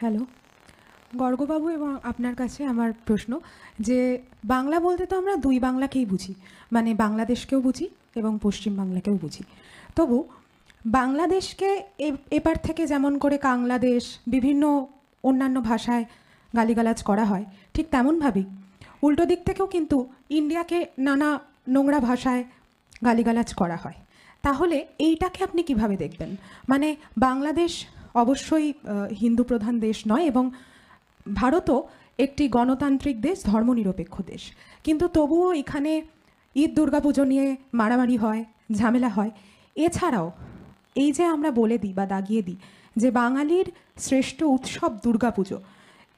Hello, গর্গবাবু এবং আপনার কাছে আমার প্রশ্ন যে বাংলা বলতে তো আমরা দুই বাংলাকেই বুঝি, মানে বাংলাদেশকেও বুঝি এবং পশ্চিম বাংলাকেও বুঝি। তবু বাংলাদেশকে এপার থেকে যেমন করে বাংলাদেশ বিভিন্ন অন্যান্য ভাষায় গালিগালাজ করা হয়, ঠিক তেমনভাবেই উল্টো দিক থেকেও কিন্তু ইন্ডিয়াকে নানা নোংরা ভাষায় গালিগালাজ করা হয়। তাহলে এইটাকে আপনি কিভাবে দেখবেন? মানে বাংলাদেশ অবশ্যই হিন্দু প্রধান দেশ নয় এবং ভারতও একটি গণতান্ত্রিক দেশ, ধর্মনিরপেক্ষ দেশ, কিন্তু তবুও এখানে ঈদ দুর্গাপুজো নিয়ে মারামারি হয়, ঝামেলা হয়। এছাড়াও এই যে আমরা বলে দিই বা দাগিয়ে দিই যে বাঙালির শ্রেষ্ঠ উৎসব দুর্গাপুজো,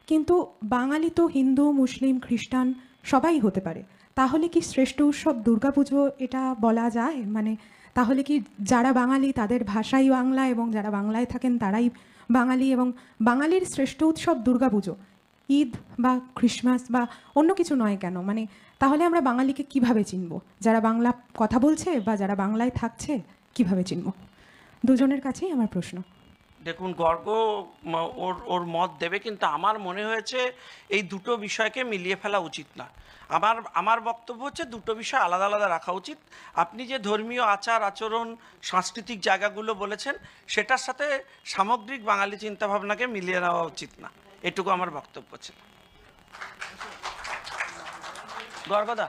কিন্তু বাঙালি তো হিন্দু, মুসলিম, খ্রিস্টান সবাই হতে পারে। তাহলে কি শ্রেষ্ঠ উৎসব দুর্গাপুজো এটা বলা যায়? মানে তাহলে কি যারা বাঙালি তাদের ভাষাই বাংলা এবং যারা বাংলায় থাকেন তারাই বাঙালি, এবং বাঙালির শ্রেষ্ঠ উৎসব দুর্গাপুজো, ঈদ বা ক্রিসমাস বা অন্য কিছু নয় কেন? মানে তাহলে আমরা বাঙালিকে কিভাবে চিনব? যারা বাংলা কথা বলছে বা যারা বাংলায় থাকছে কিভাবে চিনব? দুজনের কাছেই আমার প্রশ্ন। দেখুন, গর্গ ওর ওর মত দেবে, কিন্তু আমার মনে হয়েছে এই দুটো বিষয়কে মিলিয়ে ফেলা উচিত না। আমার বক্তব্য হচ্ছে দুটো বিষয় আলাদা আলাদা রাখা উচিত। আপনি যে ধর্মীয় আচার আচরণ, সাংস্কৃতিক জায়গাগুলো বলেছেন, সেটার সাথে সামগ্রিক বাঙালি চিন্তাভাবনাকে মিলিয়ে নেওয়া উচিত না, এটুকু আমার বক্তব্য ছিল। গর্গদা,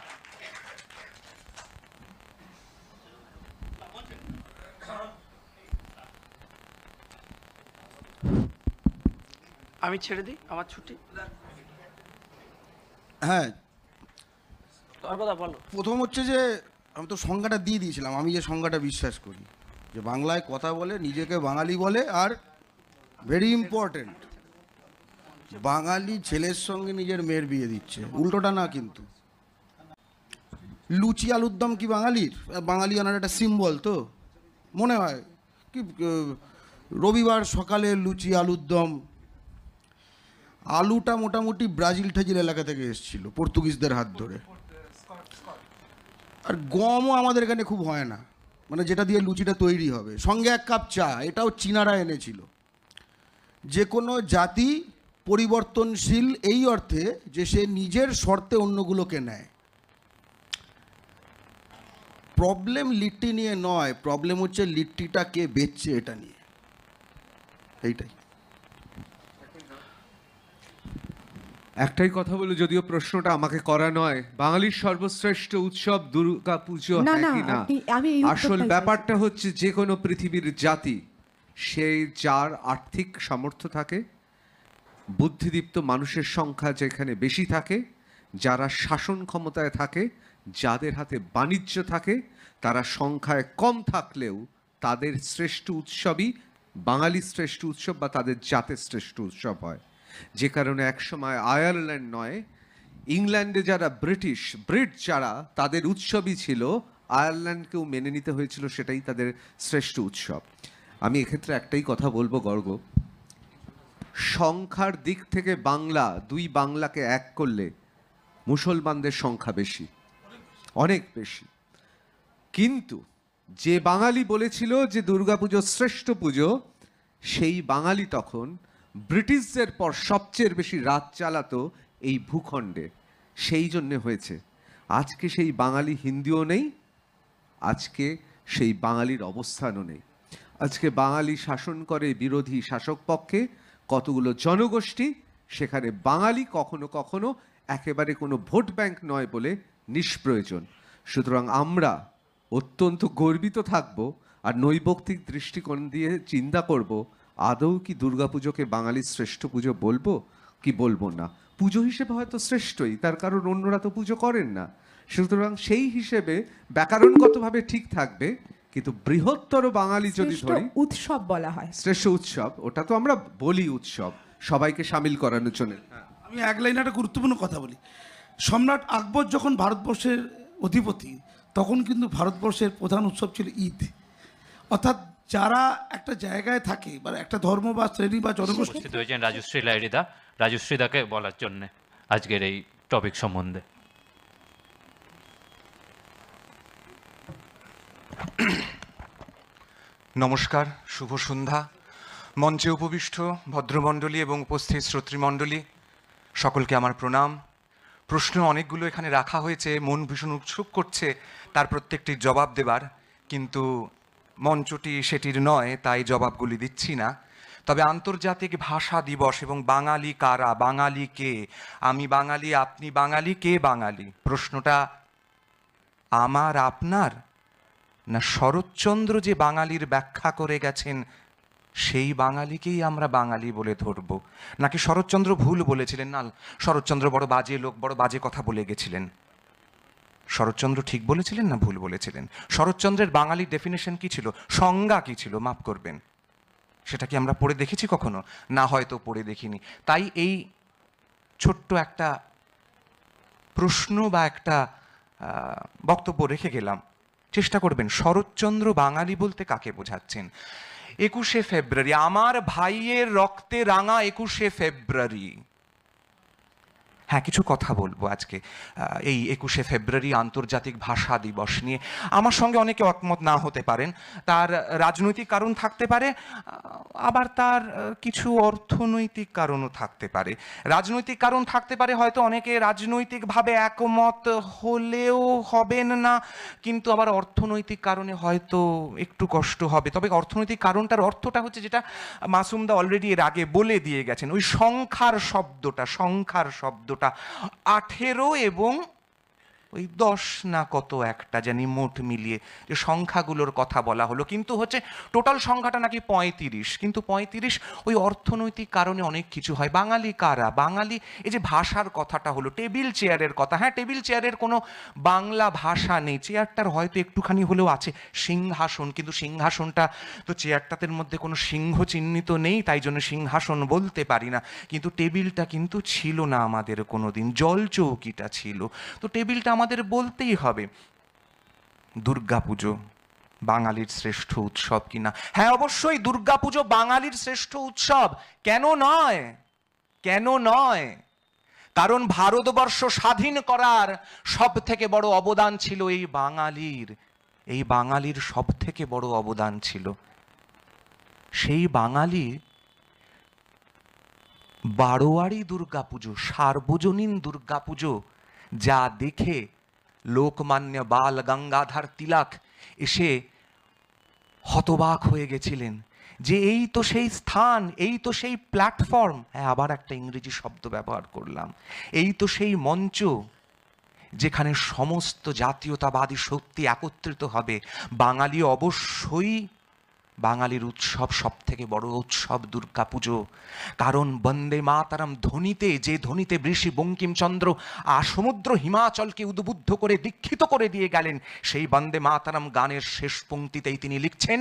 আমি ছেড়ে দিই, আমার ছুটি। হ্যাঁ, গর্গদা বলো। প্রথম হচ্ছে যে আমি তো সংজ্ঞাটা দিয়ে দিয়েছিলাম। আমি যে সংজ্ঞাটা বিশ্বাস করি যে বাংলায় কথা বলে নিজেকে বাঙালি বলে, আর ভেরি ইম্পর্টেন্ট, বাঙালি ছেলের সঙ্গে নিজের মেয়ের বিয়ে দিচ্ছে, উল্টোটা না। কিন্তু লুচি আলুর দম কি বাঙালির? বাঙালি আনার একটা সিম্বল তো মনে হয় কি? রবিবার সকালে লুচি আলুর দম, আলুটা মোটামুটি ব্রাজিল ঠাজিল এলাকা থেকে এসেছিল পর্তুগিজদের হাত ধরে। আর গমও আমাদের এখানে খুব হয় না, মানে যেটা দিয়ে লুচিটা তৈরি হবে, সঙ্গে এক কাপ চা, এটাও চীনারা এনেছিল। যে কোনো জাতি পরিবর্তনশীল এই অর্থে যে সে নিজের শর্তে অন্যগুলোকে নেয়। প্রবলেম লিট্টি নিয়ে নয়, প্রবলেম হচ্ছে লিট্টিটা কে বেচছে এটা নিয়ে, এইটাই। একটাই কথা বলে, যদিও প্রশ্নটা আমাকে করা নয়, বাঙালির সর্বশ্রেষ্ঠ উৎসব দুর্গা পুজো, না হ্যাঁ না, কি না? আমি এই আসল উত্তরটাই ব্যাপারটা হচ্ছে যে কোনো পৃথিবীর জাতি, সেই যার আর্থিক সামর্থ্য থাকে, বুদ্ধিদীপ্ত মানুষের সংখ্যা যেখানে বেশি থাকে, যারা শাসন ক্ষমতায় থাকে, যাদের হাতে বাণিজ্য থাকে, তারা সংখ্যায় কম থাকলেও তাদের শ্রেষ্ঠ উৎসবই বাঙালি শ্রেষ্ঠ উৎসব বা তাদের জাতের শ্রেষ্ঠ উৎসব হয়। যে কারণে একসময় আয়ারল্যান্ড নয়, ইংল্যান্ডে যারা ব্রিট যারা, তাদের উৎসবই ছিল, আয়ারল্যান্ডকেও মেনে নিতে হয়েছিল, সেটাই তাদের শ্রেষ্ঠ উৎসব। আমি এক্ষেত্রে একটাই কথা বলবো গর্গ, সংখ্যার দিক থেকে বাংলা, দুই বাংলাকে এক করলে মুসলমানদের সংখ্যা বেশি, অনেক বেশি। কিন্তু যে বাঙালি বলেছিল যে দুর্গাপুজো শ্রেষ্ঠ পুজো, সেই বাঙালি তখন ব্রিটিশদের পর সবচেয়ে বেশি রাত চালাতো এই ভূখণ্ডে, সেই জন্য হয়েছে। আজকে সেই বাঙালি হিন্দিও নেই, আজকে সেই বাঙালির অবস্থানও নেই। আজকে বাঙালি শাসন করে বিরোধী শাসক পক্ষে কতগুলো জনগোষ্ঠী, সেখানে বাঙালি কখনো কখনো একেবারে কোনো ভোট ব্যাংক নয় বলে নিষ্প্রয়োজন। সুতরাং আমরা অত্যন্ত গর্বিত থাকব আর নৈবক্তিক দৃষ্টিকোণ দিয়ে চিন্তা করব, আদৌ কি দুর্গাপুজোকে বাঙালির শ্রেষ্ঠ পুজো বলবো কি বলবো না। পুজো হিসেবে হয়তো শ্রেষ্ঠই, তার কারণ অন্যরা তো পুজো করেন না। সুতরাং সেই হিসেবে ব্যাকরণগতভাবে ঠিক থাকবে, কিন্তু বৃহত্তর বাঙালি যদি ধরি, উৎসব বলা হয় শ্রেষ্ঠ উৎসব, ওটা তো আমরা বলি উৎসব, সবাইকে সামিল করানোর জন্য। আমি এক লাইনে একটা গুরুত্বপূর্ণ কথা বলি। সম্রাট আকবর যখন ভারতবর্ষের অধিপতি, তখন কিন্তু ভারতবর্ষের প্রধান উৎসব ছিল ঈদ। অর্থাৎ যারা একটা জায়গায় থাকে বা একটা ধর্ম বা শ্রেণী বা জনগোষ্ঠী, উপস্থিত হয়েছেন রাজশ্রী লাইরিদা, রাজশ্রীদাকে বলার জন্য আজকের এই টপিক সম্বন্ধে। নমস্কার, শুভ সন্ধ্যা। মঞ্চে উপবিষ্ট ভদ্রমণ্ডলী এবং উপস্থিত শ্রোতৃমণ্ডলী, সকলকে আমার প্রণাম। প্রশ্ন অনেকগুলো এখানে রাখা হয়েছে, মন ভীষণ উৎসুক করছে তার প্রত্যেকটির জবাব দেবার, কিন্তু মঞ্চটি সেটির নয়, তাই জবাবগুলি দিচ্ছি না। তবে আন্তর্জাতিক ভাষা দিবস এবং বাঙালি কারা, বাঙালি কে, আমি বাঙালি, আপনি বাঙালি, কে বাঙালি, প্রশ্নটা আমার আপনার, না শরৎচন্দ্র যে বাঙালির ব্যাখ্যা করে গেছেন সেই বাঙালিকেই আমরা বাঙালি বলে ধরব, নাকি শরৎচন্দ্র ভুল বলেছিলেন? না, শরৎচন্দ্র বড় বাজে লোক, বড় বাজে কথা বলে গেছিলেন। শরৎচন্দ্র ঠিক বলেছিলেন না ভুল বলেছিলেন? শরৎচন্দ্রের বাঙালির ডেফিনেশন কি ছিল, সংজ্ঞা কি ছিল, মাফ করবেন, সেটা কি আমরা পড়ে দেখেছি কখনো? না, হয়তো পড়ে দেখিনি। তাই এই ছোট্ট একটা প্রশ্ন বা একটা বক্তব্য রেখে গেলাম। চেষ্টা করবেন শরৎচন্দ্র বাঙালি বলতে কাকে বোঝাচ্ছেন। 21শে ফেব্রুয়ারি, আমার ভাইয়ের রক্তে রাঙা 21শে ফেব্রুয়ারি। হ্যাঁ, কিছু কথা বলবো আজকে এই 21শে ফেব্রুয়ারি আন্তর্জাতিক ভাষা দিবস নিয়ে। আমার সঙ্গে অনেকে একমত না হতে পারেন, তার রাজনৈতিক কারণ থাকতে পারে, আবার তার কিছু অর্থনৈতিক কারণও থাকতে পারে। রাজনৈতিক কারণ থাকতে পারে, হয়তো অনেকে রাজনৈতিকভাবে একমত হলেও হবেন না, কিন্তু আবার অর্থনৈতিক কারণে হয়তো একটু কষ্ট হবে। তবে অর্থনৈতিক কারণটার অর্থটা হচ্ছে যেটা মাসুমদা অলরেডি এর আগে বলে দিয়ে গেছেন, ওই সংখ্যার শব্দটা 18 এবং ওই 10 না কত একটা জানি মোট মিলিয়ে যে সংখ্যাগুলোর কথা বলা হলো, কিন্তু হচ্ছে টোটাল সংখ্যাটা নাকি 35, কিন্তু 35 ওই অর্থনৈতিক কারণে অনেক কিছু হয়। বাঙালি কারা, বাঙালি, এই যে ভাষার কথাটা হলো, টেবিল চেয়ারের কথা, হ্যাঁ টেবিল চেয়ারের কোনো বাংলা ভাষা নেই, চেয়ারটার হয়তো একটুখানি হলেও আছে সিংহাসন, কিন্তু সিংহাসনটা তো চেয়ারটাদের মধ্যে কোনো সিংহ চিহ্নিত নেই, তাই জন্য সিংহাসন বলতে পারি না। কিন্তু টেবিলটা কিন্তু ছিল না আমাদের কোনো দিন, জল চৌকিটা ছিল, তো টেবিলটা আমাদের বলতেই হবে। দুর্গাপুজো বাঙালির শ্রেষ্ঠ উৎসব কিনা? হ্যাঁ, অবশ্যই দুর্গাপুজো বাঙালির শ্রেষ্ঠ উৎসব। কেন নয়? কেন নয়? কারণ ভারতবর্ষ স্বাধীন করার সব থেকে বড় অবদান ছিল এই বাঙালির, এই বাঙালির সব থেকে বড় অবদান ছিল। সেই বাঙালি বারোয়ারি দুর্গাপুজো, সার্বজনীন দুর্গাপুজো, যা দেখে লোকমান্য বাল গঙ্গাধর তিলক এসে হতবাক হয়ে গেছিলেন যে এই তো সেই স্থান, এই তো সেই প্ল্যাটফর্ম, হ্যাঁ আবার একটা ইংরেজি শব্দ ব্যবহার করলাম, এই তো সেই মঞ্চ যেখানে সমস্ত জাতীয়তাবাদী শক্তি একত্রিত হবে। বাঙালি অবশ্যই, বাঙালির উৎসব সব থেকে বড় উৎসব দুর্গাপুজো, কারণ বন্দে মাতরম ধ্বনিতে, যে ধ্বনিতে ঋষি বঙ্কিমচন্দ্র সমুদ্র হিমাচলকে উদ্বুদ্ধ করে দীক্ষিত করে দিয়ে গেলেন, সেই বন্দে মাতরম গানের শেষ পংক্তিতেই তিনি লিখছেন,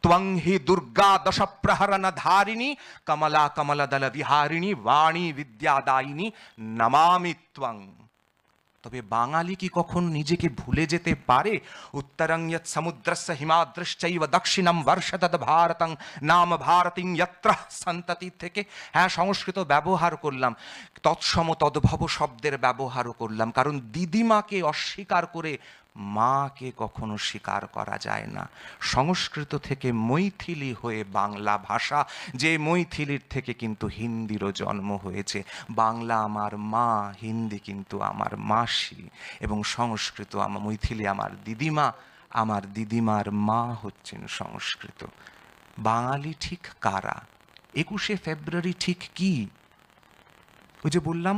ত্বং হি দুর্গা দশ প্রহরণ ধারিণী কমলা কমলদল বিহারিণী বাণী বিদ্যাদায়িনী নমামি ত্বং। তবে বাঙালি কি কখন নিজেকে ভুলে যেতে পারে? উত্তরং ইয়ৎ সমুদ্রস্য হিমাদ্রশ্চৈব দক্ষিণম বর্ষদদ ভারতং নাম ভারতিং যত্র সন্ততি থেকে। হ্যাঁ, সংস্কৃত ব্যবহার করলাম, তৎসম তদ্ভব শব্দের ব্যবহারও করলাম, কারণ দিদিমাকে অস্বীকার করে মাকে কখনো স্বীকার করা যায় না। সংস্কৃত থেকে মৈথিলি হয়ে বাংলা ভাষা, যে মৈথিলির থেকে কিন্তু হিন্দিরও জন্ম হয়েছে। বাংলা আমার মা, হিন্দি কিন্তু আমার মাসি, এবং সংস্কৃত আমার, মৈথিলি আমার দিদিমা, আমার দিদিমার মা হচ্ছেন সংস্কৃত। বাঙালি ঠিক কারা? 21শে ফেব্রুয়ারি ঠিক কি? ওই যে বললাম,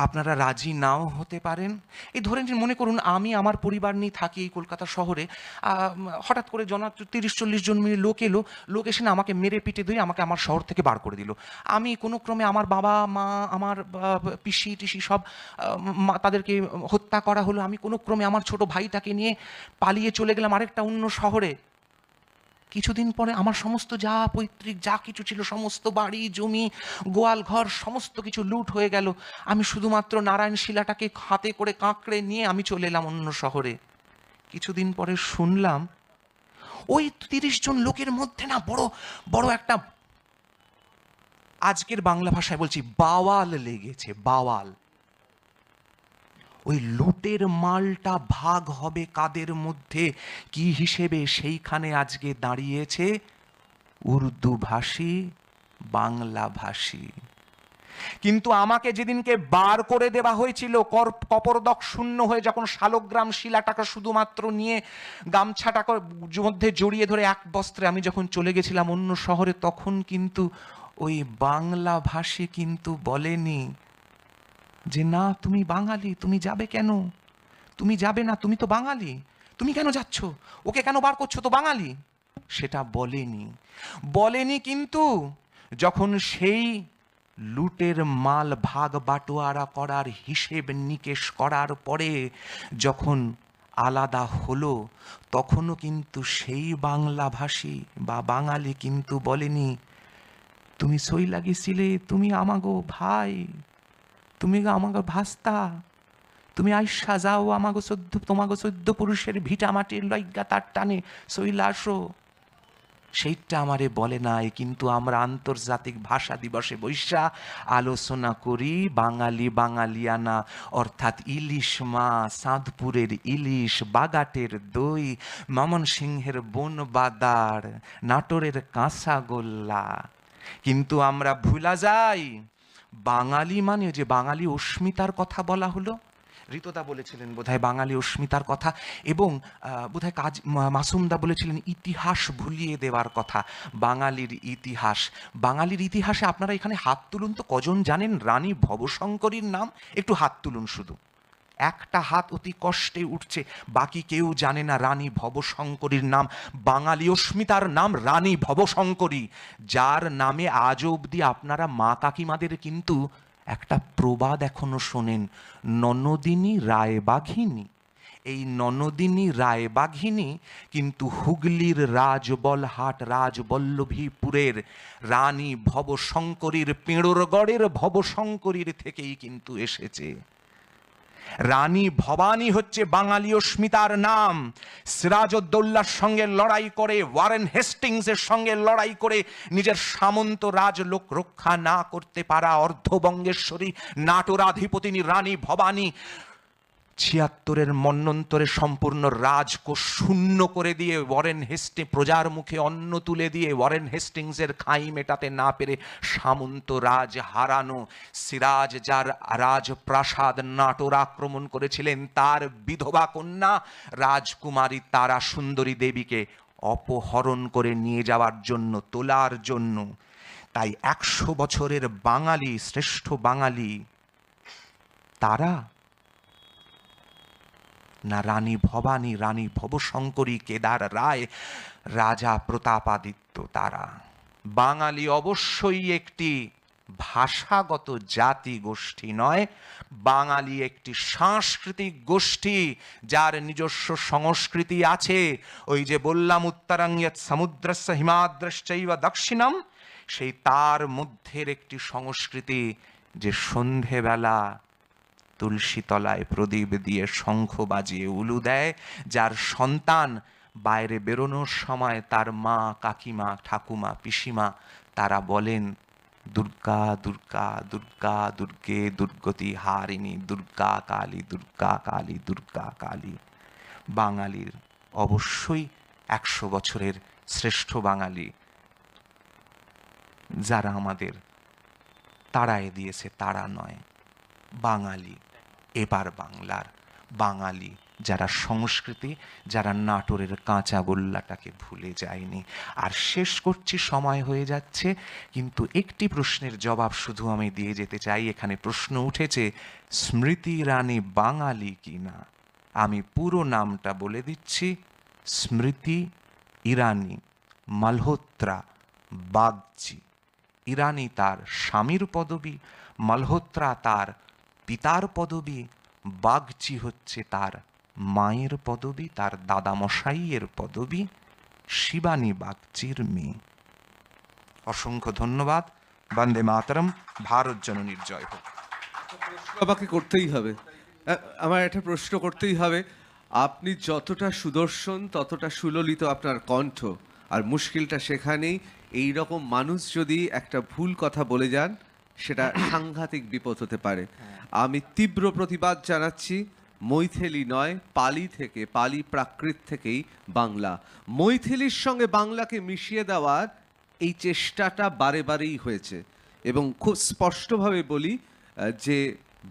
আপনারা রাজি নাও হতে পারেন। এই ধরে মনে করুন আমি আমার পরিবার নিয়ে থাকি এই কলকাতা শহরে, হঠাৎ করে 30-40 জন মিলে লোক এসে না আমাকে মেরে পিটে দিয়ে আমাকে আমার শহর থেকে বার করে দিল। আমি কোনো ক্রমে, আমার বাবা মা, আমার পিসি টিসি সব তাদেরকে হত্যা করা হলো, আমি কোনো ক্রমে আমার ছোট ভাইটাকে নিয়ে পালিয়ে চলে গেলাম আরেকটা অন্য শহরে। কিছুদিন পরে আমার সমস্ত যা পৈতৃক যা কিছু ছিল, সমস্ত বাড়ি জমি গোয়াল ঘর সমস্ত কিছু লুট হয়ে গেল। আমি শুধুমাত্র নারায়ণ শিলাটাকে হাতে করে কাঁকড়ে নিয়ে আমি চলে এলাম অন্য শহরে। কিছুদিন পরে শুনলাম ওই 30 জন লোকের মধ্যে না বড় বড় একটা, আজকের বাংলা ভাষায় বলছি, বাওয়াল লেগেছে। বাওয়াল। ওই লুটের মালটা ভাগ হবে কাদের মধ্যে, কি হিসেবে, সেইখানে আজকে দাঁড়িয়েছে উর্দু ভাষী বাংলাভাষী। কিন্তু আমাকে যেদিনকে বার করে দেওয়া হয়েছিল কপরদক শূন্য হয়ে, যখন শালগ্রাম শিলাটাকে শুধুমাত্র নিয়ে গামছাটাকে মধ্যে জড়িয়ে ধরে এক বস্ত্রে আমি যখন চলে গেছিলাম অন্য শহরে, তখন কিন্তু ওই বাংলাভাষী কিন্তু বলেনি যে না তুমি বাঙালি, তুমি যাবে কেন, তুমি যাবে না, তুমি তো বাঙালি, তুমি কেন যাচ্ছ, ওকে কেন বার করছো, তো বাঙালি। সেটা বলেনি। কিন্তু যখন সেই লুটের মাল ভাগ বাটোয়ারা করার হিসেব নিকেশ করার পরে যখন আলাদা হলো, তখনও কিন্তু সেই বাংলাভাষী বা বাঙালি কিন্তু বলেনি তুমি সই লাগিয়েছিলে, তুমি আমাগো ভাই, তুমি আমাগো ভাস্তা, তুমি আইসা যাও তোমাগো 14 পুরুষের ভিটা মাটির লজ্ঞা তার টানে সইলা আসো। সেইটা আমারে বলে নাই, কিন্তু আমরা আন্তর্জাতিক ভাষা দিবসে বৈশা আলোচনা করি বাঙালিয়ানা, অর্থাৎ ইলিশ মাছ, চাঁদপুরের ইলিশ, বাগাটের দই, ময়মনসিংহের বনবাদার, নাটোরের কাঁচাগোল্লা। কিন্তু আমরা ভুলা যাই বাঙালি মানে যে বাঙালি অস্মিতার কথা বলা হলো, ঋতদা বলেছিলেন বোধহয় বাঙালি অস্মিতার কথা, এবং বোধহয় মাসুমদা বলেছিলেন ইতিহাস ভুলিয়ে দেওয়ার কথা। বাঙালির ইতিহাসে আপনারা এখানে হাত তুলুন তো, কজন জানেন রানী ভবশঙ্করীর নাম? একটু হাত তুলুন, শুধু একটা হাত অতি কষ্টে উঠছে, বাকি কেউ জানে না রানী ভবশঙ্করীর নাম। বাঙালি অস্মিতার নাম রানী ভবশঙ্করী, যার নামে আজ অবধি আপনারা মা কাকিমাদের কিন্তু একটা প্রবাদ এখনো শোনেন, ননদিনী রায়বাঘিনী। এই ননদিনী রায়বাঘিনী কিন্তু হুগলির রাজবলহাট রাজবল্লভীপুরের রানী ভবশঙ্করীর, পেঁড়রগড়ের ভবশঙ্করীর থেকেই কিন্তু এসেছে। রানী ভবানী হচ্ছে বাঙালি অস্মিতার নাম। সিরাজউদ্দৌলার সঙ্গে লড়াই করে, ওয়ারেন হেস্টিংসের সঙ্গে লড়াই করে নিজের সামন্ত রাজলোক রক্ষা না করতে পারা অর্ধবঙ্গেশ্বরী নাটোরাধিপতিনী রানী ভবানী ৭৬ মন্বন্তরে সম্পূর্ণ রাজকোষ শূন্য করে দিয়ে প্রজার মুখে অন্ন তুলে দিয়ে ওয়ারেন হেস্টিংসের খাই মেটাতে না পেরে সামন্ত রাজ হারানো সিরাজ, যার রাজপ্রাসাদ নাটোর আক্রমণ করেছিলেন, তার বিধবা কন্যা রাজকুমারী তারা সুন্দরী দেবীকে অপহরণ করে নিয়ে যাওয়ার জন্য, তোলার জন্য। তাই ১০০ বছরের বাঙালি, শ্রেষ্ঠ বাঙালি তারা না রানী ভবানী, রানী ভবশঙ্করী, কেদার রায়, রাজা প্রতাপাদিত্য তারা? বাঙালি অবশ্যই একটি ভাষাগত জাতি গোষ্ঠী নয়, বাঙালি একটি সাংস্কৃতিক গোষ্ঠী, যার নিজস্ব সংস্কৃতি আছে। ওই যে বললাম উত্তরাঙ্গিয়ৎ সমুদ্রস্য হিমাদ্রশ্চৈব দক্ষিণম, সেই তার মধ্যের একটি সংস্কৃতি যে সন্ধেবেলা তুলসী তলায় প্রদীপ দিয়ে শঙ্খ বাজিয়ে উলু দেয়, যার সন্তান বাইরে বেরোনোর সময় তার মা, কাকিমা, ঠাকুমা, পিসিমা তারা বলেন দুর্গা দুর্গা দুর্গা দুর্গে দুর্গতি হারিণী, দুর্গা কালী, দুর্গা কালী, দুর্গা কালী। বাঙালির অবশ্যই ১০০ বছরের শ্রেষ্ঠ বাঙালি যারা আমাদের তাড়ায় দিয়েছে, তারা নয়, বাঙালি এবার বাংলার বাঙালি, যারা সংস্কৃতি, যারা নাটোরের কাঁচা গোল্লাটাকে ভুলে যায়নি। আর শেষ করছি, সময় হয়ে যাচ্ছে, কিন্তু একটি প্রশ্নের জবাব শুধু আমি দিয়ে যেতে চাই। এখানে প্রশ্ন উঠেছে স্মৃতি ইরানি বাঙালি কিনা। আমি পুরো নামটা বলে দিচ্ছি, স্মৃতি ইরানি মালহোত্রা বাগচি। ইরানি তার স্বামীর পদবী, মালহোত্রা তার পিতার পদবী, বাগচি হচ্ছে তার মায়ের পদবী, তার দাদামশাইয়ের পদবী, শিবানী বাগচির মেয়ে। অসংখ্য ধন্যবাদ। বন্দে মাতরম। ভারত জননীর জয় হোক। আমাকে করতেই হবে, আমার একটা প্রশ্ন করতেই হবে। আপনি যতটা সুদর্শন ততটা সুললিত আপনার কণ্ঠ, আর মুশকিলটা সেখানেই এই রকম মানুষ যদি একটা ভুল কথা বলে যান, সেটা সাংঘাতিক বিপদ হতে পারে। আমি তীব্র প্রতিবাদ জানাচ্ছি। মৈথিলি নয়, পালি থেকে, পালি প্রাকৃত থেকেই বাংলা। মৈথিলির সঙ্গে বাংলাকে মিশিয়ে দেওয়ার এই চেষ্টাটা বারে বারেই হয়েছে এবং খুব স্পষ্টভাবে বলি যে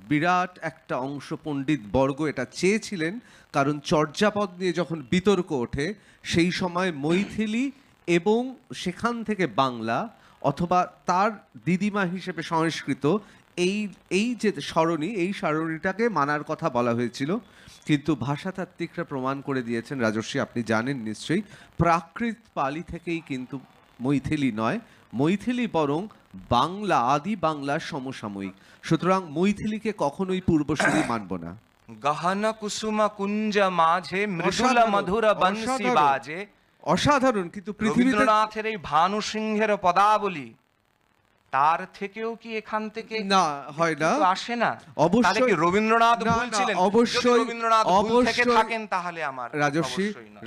বিরাট একটা অংশ পণ্ডিত বর্গ এটা চেয়েছিলেন, কারণ চর্যাপদ নিয়ে যখন বিতর্ক ওঠে সেই সময় মৈথিলি এবং সেখান থেকে বাংলা অথবা তার দিদিমা হিসেবে সংস্কৃত এই যে সারণীটাকে মানার কথা বলা হয়েছিল। কিন্তু ভাষাতাত্ত্বিকরা প্রমাণ করে দিয়েছেন, রাজর্ষি আপনি জানেন নিশ্চয়ই, প্রাকৃত পালি থেকেই কিন্তু মৈথিলি নয়, মৈথিলি বরং বাংলা, আদি বাংলার সমসাময়িক। সুতরাং মৈথিলিকে কখনোই পূর্বসূরি মানব না। গহন কুসুম কুঞ্জ মাঝে মৃদুল মধুর বংশী বাজে, অসাধারণ। কিন্তু পৃথিবীতে রবীন্দ্রনাথের এই ভানু সিংহের পদাবলী তার থেকেও কি এখান থেকে না হয় না, কিছু আসে না? অবশ্যই। তাহলে কি রবীন্দ্রনাথ না, ভুল না, ছিলেন? অবশ্যই, যদি রবীন্দ্রনাথ ভুল থেকে অবশ্যই। থাকেন তাহলে আমার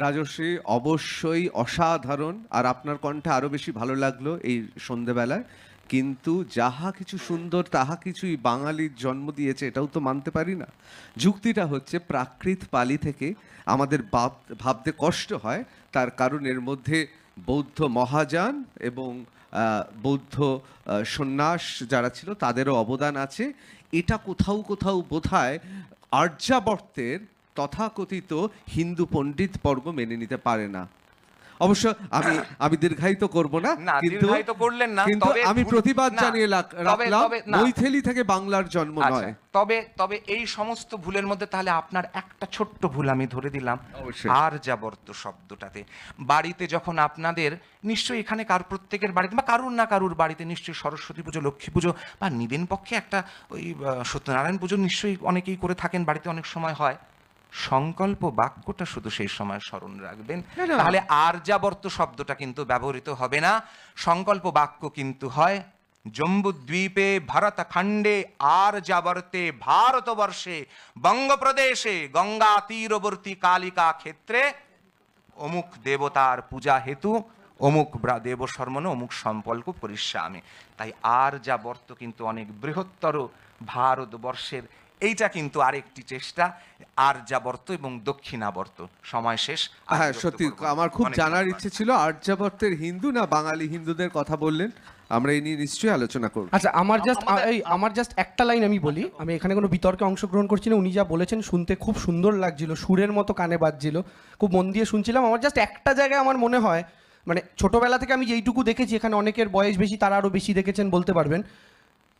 রাজর্ষি অবশ্যই অসাধারণ, আর আপনার কণ্ঠে আরো বেশি ভালো লাগলো এই সন্ধেবেলায়। কিন্তু যাহা কিছু সুন্দর তাহা কিছুই বাঙালির জন্ম দিয়েছে, এটাও তো মানতে পারি না। যুক্তিটা হচ্ছে প্রাকৃত পালি থেকে আমাদের ভাবতে কষ্ট হয়, তার কারণ এর মধ্যে বৌদ্ধ মহাযান এবং বৌদ্ধ সন্ন্যাস যারা ছিল তাদেরও অবদান আছে। এটা কোথাও কোথাও বোধহয় আর্যাবর্তের তথাকথিত হিন্দু পণ্ডিত বর্গ মেনে নিতে পারে না। অবশ্য আমি দীর্ঘায়িত করব না, কিন্তু আমি প্রতিবাদ জানিয়ে রাখলাম, মৈথিলি থেকে বাংলার জন্ম নয়। তবে এই সমস্ত ভুলের মধ্যে তাহলে আপনার একটা ছোট্ট ভুল আমি ধরে দিলাম। আর্যাবর্ত শব্দটাতে বাড়িতে যখন আপনাদের নিশ্চয়ই এখানে প্রত্যেকের বাড়িতে বা কারুর না কারুর বাড়িতে নিশ্চয়ই সরস্বতী পুজো, লক্ষ্মী পুজো বা নিদেন পক্ষে একটা ওই সত্যনারায়ণ পুজো নিশ্চয়ই অনেকেই করে থাকেন, বাড়িতে অনেক সময় হয়। সংকল্প বাক্যটা শুধু সেই সময় স্মরণ রাখবেন, তাহলে আর্যাবর্ত শব্দটা কিন্তু ব্যবহৃত হবে না। সংকল্প বাক্য কিন্তু হয় জম্বুদ্বীপে, ভারতখণ্ডে, আর্যাবর্তে, ভারতবর্ষে, বঙ্গপ্রদেশে, গঙ্গা তীরবর্তী কালিকা ক্ষেত্রে অমুক দেবতার পূজা হেতু অমুক দেবশর্মণ অমুক সম্পল্প পরিশ্রামে। তাই আর্যাবর্ত কিন্তু অনেক বৃহত্তর ভারতবর্ষের। এইটা কিন্তু আরেকটি চেষ্টা, আর্যাবর্ত এবং দক্ষিণাবর্ত। সময় শেষ। হ্যাঁ, সত্যি আমার খুব জানার ইচ্ছে ছিল আর্যাবর্তের হিন্দু না বাঙালি হিন্দুদের কথা বললেন, আমরা এই নিয়ে নিশ্চয়ই আলোচনা করব। আচ্ছা, আমার জাস্ট একটা লাইন আমি বলি, আমি এখানে কোনো বিতর্কে অংশগ্রহণ করছি না। উনি যা বলেছেন শুনতে খুব সুন্দর লাগছিল, সুরের মতো কানে বাজছিল, খুব মন দিয়ে শুনছিলাম। আমার জাস্ট একটা জায়গায় আমার মনে হয়, মানে ছোটবেলা থেকে আমি যেইটুকু দেখেছি, এখানে অনেকের বয়স বেশি, তারা আরও বেশি দেখেছেন, বলতে পারবেন,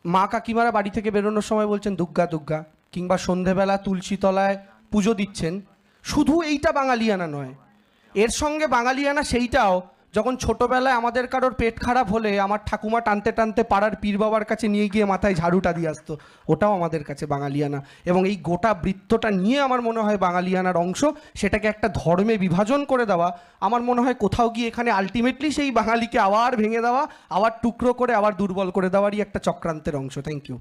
মা কাকিমারা বাড়ি থেকে বেরোনোর সময় বলছেন দুর্গা দুর্গা, কিংবা সন্ধেবেলা তুলসী তলায় পুজো দিচ্ছেন। শুধু এইটা বাঙালিয়ানা নয়, এর সঙ্গে বাঙালিয়ানা সেইটাও যখন ছোটবেলায় আমাদের কারোর পেট খারাপ হলে আমার ঠাকুমা টানতে টানতে পাড়ার পীর বাবার কাছে নিয়ে গিয়ে মাথায় ঝাড়ুটা দিয়ে আসতো, ওটাও আমাদের কাছে বাঙালিয়ানা। এবং এই গোটা বৃত্তটা নিয়ে আমার মনে হয় বাঙালিয়ানার অংশ, সেটাকে একটা ধর্মে বিভাজন করে দেওয়া আমার মনে হয় কোথাও গিয়ে এখানে আলটিমেটলি সেই বাঙালিকে আবার ভেঙে দেওয়া, আবার টুকরো করে আবার দুর্বল করে দেওয়ারই একটা চক্রান্তের অংশ। Thank you.